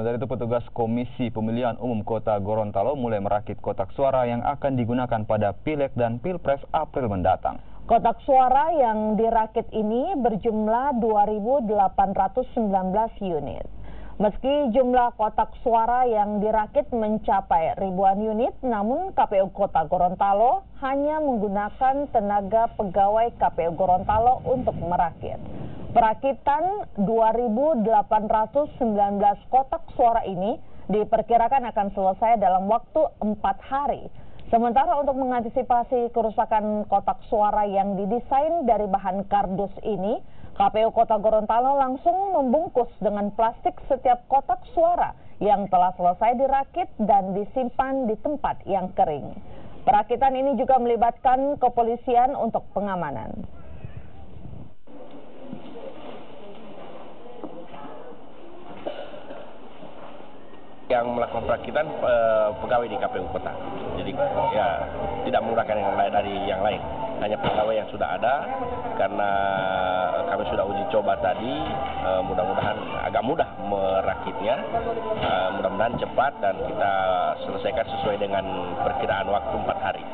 Sementara itu petugas Komisi Pemilihan Umum Kota Gorontalo mulai merakit kotak suara yang akan digunakan pada Pileg dan Pilpres April mendatang. Kotak suara yang dirakit ini berjumlah 2.819 unit. Meski jumlah kotak suara yang dirakit mencapai ribuan unit, namun KPU Kota Gorontalo hanya menggunakan tenaga pegawai KPU Gorontalo untuk merakit. Perakitan 2.819 kotak suara ini diperkirakan akan selesai dalam waktu 4 hari. Sementara untuk mengantisipasi kerusakan kotak suara yang didesain dari bahan kardus ini, KPU Kota Gorontalo langsung membungkus dengan plastik setiap kotak suara yang telah selesai dirakit dan disimpan di tempat yang kering. Perakitan ini juga melibatkan kepolisian untuk pengamanan. Yang melakukan perakitan pegawai di KPU Kota, jadi ya tidak menggunakan yang lain dari yang lain, hanya pegawai yang sudah ada. Karena kami sudah uji coba tadi, mudah-mudahan agak mudah merakitnya, mudah-mudahan cepat dan kita selesaikan sesuai dengan perkiraan waktu 4 hari.